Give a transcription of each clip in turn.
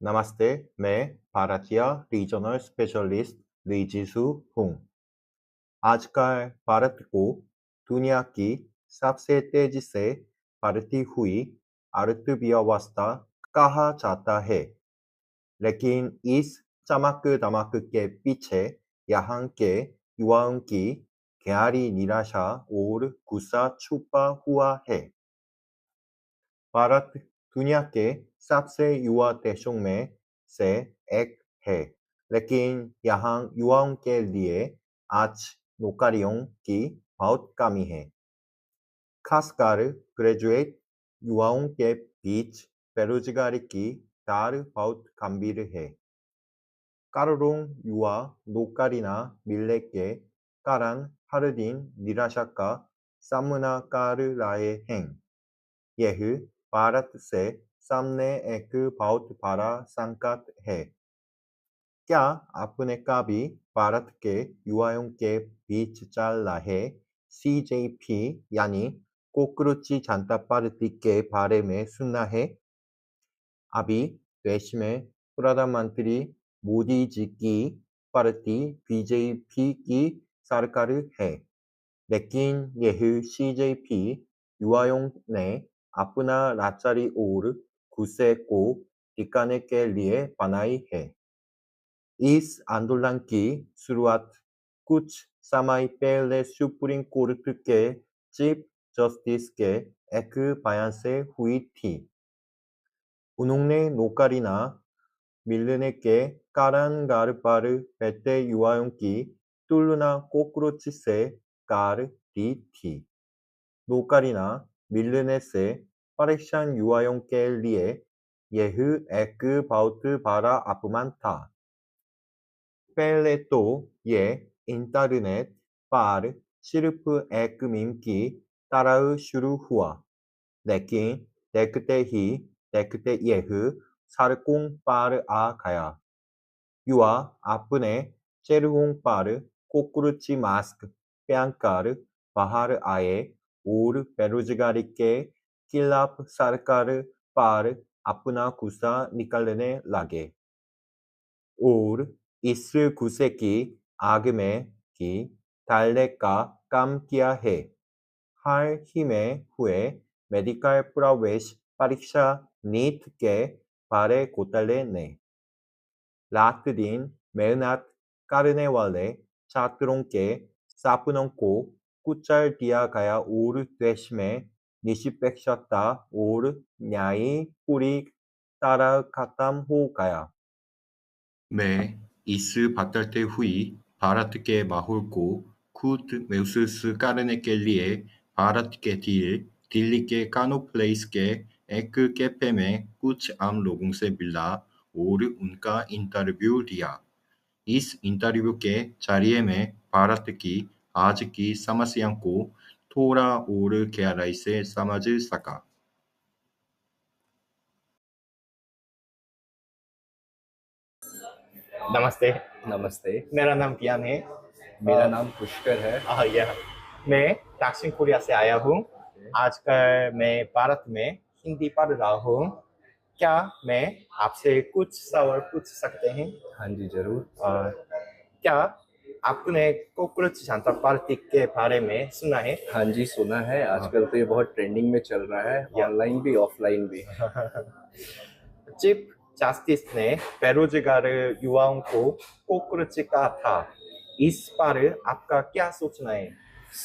नमस्ते, मैं भारतीय रीजनल स्पेशलिस्ट लीजिसु हूँ। आजकल भारत को दुनिया की सबसे तेजी से बढ़ती हुई अर्थव्यवस्था कहा जाता है, लेकिन इस चमक-दमक के पीछे यहाँ के युवाओं की गहरी निराशा और गुस्सा छुपा हुआ है। भारत दुनिया के सबसे युवा देशों में से एक है, लेकिन यहाँ युवाओं के लिए आज नौकरियों की बहुत कमी है। खासकर ग्रेजुएट युवाओं के बीच बेरोजगारी की दर बहुत गंभीर है। करोड़ों युवा नौकरी न मिलने के कारण हर दिन निराशा का सामना कर रहे हैं। यह भारत से सामने एक बहुत बड़ा संकट है। क्या आपने कभी भारत के युवाओं के बीच चल रहे CJP यानी कॉकरोच जनता पार्टी के बारे में सुना है? अभी देश में प्रधानमंत्री मोदी जी की पार्टी BJP की सरकार है, लेकिन यह CJP युवाओं ने अपना लाचारी और गुस्से को दिखाने के लिए बनाई है। इस आंदोलन की शुरुआत कुछ समय पहले सुप्रीम कोर्ट के चीफ जस्टिस के एक बयान से हुई थी। उन्होंने नौकरी न मिलने के कारण घर पर बैठे युवाओं की तुलना कॉकरोच से कर दी थी। नौकरी न मिलने से परेशान युवाओं के लिए यह एक बहुत बड़ा अपमान था। पहले तो ये इंटरनेट पर सिर्फ एक मीम की तरह शुरू हुआ, लेकिन देखते ही देखते यह सड़कों पर आ गया। युवा अपने चेहरों पर कॉकरोच मास्क पहनकर बाहर आए और बेरोजगारी के खिलाफ सरकार पर अपना गुस्सा निकालने लगे। और इस गुस्से की आग में ही डालने का काम किया है। हाल ही में हुए मेडिकल प्रवेश परीक्षा नीट के बड़े घोटाले ने रात दिन मेहनत करने वाले छात्रों के सपनों को कुचल दिया गया और देश में निष्पक्षता और न्याय पूरी तरह खत्म हो गया। मैं इस बदलते हुई भारत के माहौल को खुद महसूस करने के लिए भारत के दिल्ली के कनॉट प्लेस के एक कैफे में कुछ आम लोगों से मिला और उनका इंटरव्यू लिया। इस इंटरव्यू के जरिए मैं भारत की आज की समस्याओं को थोड़ा और गहराई से समझ सका। नमस्ते, नमस्ते, मेरा नाम कियान है। मेरा नाम पुष्कर है। यह मैं दक्षिण कोरिया से आया हूँ। आजकल मैं भारत में हिंदी पढ़ रहा हूँ। क्या मैं आपसे कुछ सवाल पूछ सकते हैं? हाँ जी, ज़रूर। क्या आपने कॉकरोच जनता पार्टी के बारे में सुना है? हाँ जी, सुना है। आजकल तो ये बहुत ट्रेंडिंग में चल रहा है, ऑनलाइन भी, ऑफलाइन भी। चीफ जस्टिस ने बेरोजगार युवाओं को कॉकरोच कहा था। इस पर आपका क्या सोचना है?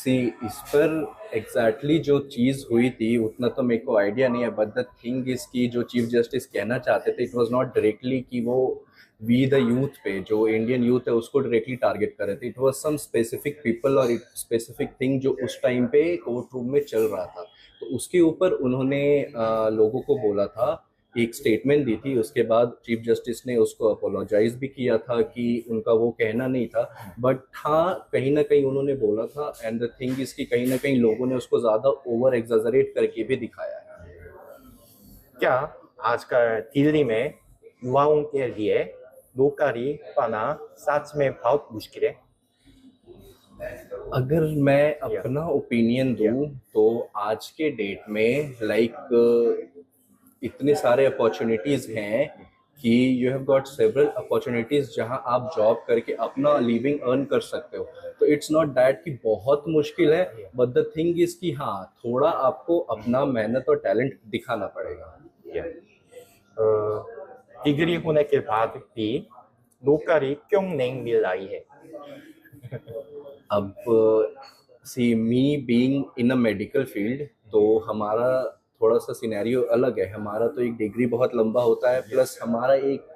इस पर एग्जैक्टली जो चीज़ हुई थी उतना तो मेरे को आइडिया नहीं है, बट द थिंग इज कि जो चीफ जस्टिस कहना चाहते थे, इट वाज नॉट डायरेक्टली कि वो वी द यूथ पे, जो इंडियन यूथ है उसको डायरेक्टली टारगेट कर रहे थे। It was some specific people और स्पेसिफिक थिंग जो उस टाइम पे कोर्ट रूम में चल रहा था, तो उसके ऊपर उन्होंने लोगों को बोला था, एक स्टेटमेंट दी थी। उसके बाद चीफ जस्टिस ने उसको अपोलोजाइज भी किया था कि उनका वो कहना नहीं था, बट हाँ कहीं ना कहीं उन्होंने बोला था। एंड द थिंग इज कि कहीं ना कहीं लोगों ने उसको ज्यादा ओवर एग्जैजरेट करके भी दिखाया है। क्या आजकल दिल्ली में युवाओं के लिए नौकरी पाना सच में बहुत मुश्किल है? अगर मैं अपना ओपिनियन दूं तो आज के डेट में इतने सारे अपॉर्चुनिटीज हैं कि you have got several opportunities जहां आप जॉब करके अपना लिविंग अर्न कर सकते हो। तो इट्स नॉट दैट कि बहुत मुश्किल है, बट द थिंग इज कि हाँ, थोड़ा आपको अपना मेहनत और टैलेंट दिखाना पड़ेगा। Yeah. डिग्री होने के बाद भी नौकरी क्यों नहीं मिल रही है? अब see me being in a medical field, तो हमारा थोड़ा सा सिनेरियो अलग है। हमारा तो एक डिग्री बहुत लंबा होता है, प्लस हमारा एक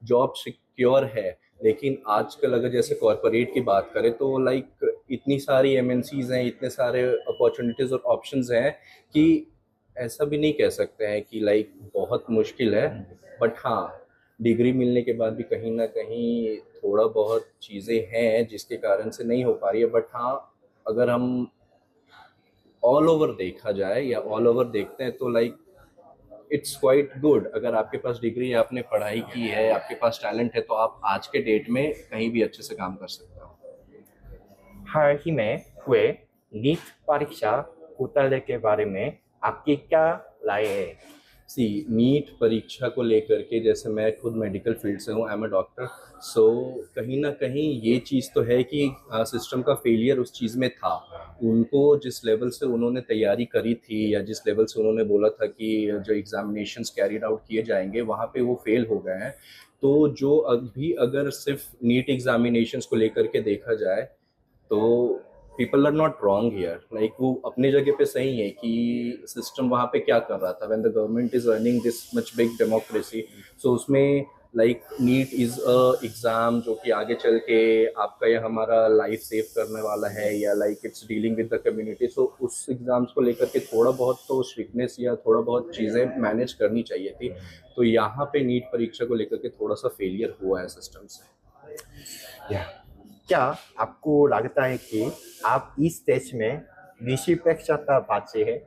जॉब सिक्योर है। लेकिन आजकल अगर जैसे कॉरपोरेट की बात करें तो लाइक इतनी सारी एमएनसीज हैं, इतने सारे अपॉर्चुनिटीज और ऑप्शंस हैं कि ऐसा भी नहीं कह सकते हैं कि लाइक बहुत मुश्किल है। बट हाँ, डिग्री मिलने के बाद भी कहीं ना कहीं थोड़ा बहुत चीज़ें हैं जिसके कारण से नहीं हो पा रही है। बट हाँ, अगर हम ऑल ओवर देखा जाए या ऑल ओवर देखते हैं तो लाइक इट्स क्वाइट गुड। अगर आपके पास डिग्री है, आपने पढ़ाई की है, आपके पास टैलेंट है, तो आप आज के डेट में कहीं भी अच्छे से काम कर सकते हो। हाल ही में हुए नीट परीक्षा घोटाले के बारे में आपकी क्या राय है? सी नीट परीक्षा को लेकर के, जैसे मैं खुद मेडिकल फील्ड से हूँ, आई एम अ डॉक्टर, सो कहीं ना कहीं ये चीज़ तो है कि सिस्टम का फेलियर उस चीज़ में था। उनको जिस लेवल से उन्होंने तैयारी करी थी या जिस लेवल से उन्होंने बोला था कि जो एग्जामिनेशंस कैरिड आउट किए जाएंगे वहाँ पे वो फेल हो गए हैं। तो जो अभी अगर सिर्फ नीट एग्जामिनेशंस को लेकर के देखा जाए तो people are not wrong here. Like वो अपनी जगह पे सही है कि सिस्टम वहाँ पे क्या कर रहा था, when the government is running this much big democracy, so उसमें like NEET is a exam जो कि आगे चल के आपका या हमारा लाइफ सेव करने वाला है, या like it's dealing with the community. So उस एग्जाम्स को लेकर के थोड़ा बहुत तो स्ट्रिक्टनेस या थोड़ा बहुत चीज़ें मैनेज करनी चाहिए थी। तो यहाँ पे नीट परीक्षा को लेकर के थोड़ा सा फेलियर हुआ है सिस्टम से। क्या आपको लगता है कि आप इस देश में निष्पक्षता पाते हैं?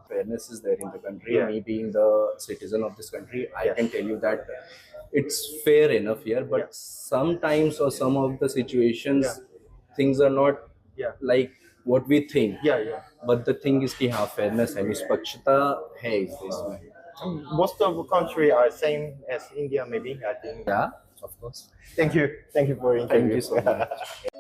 Fairness is there in the country. Yeah. Me being the citizen of this country, I Yes. can tell you that it's fair enough here. But Yeah. sometimes or some of the situations, things are not Yeah. like what we think. Yeah. But the thing is कि हाँ, fairness है, निष्पक्षता है इस देश में। Most of the country are same as India, maybe, I think. Yeah, of course. Thank you for your interview. Thank you so much.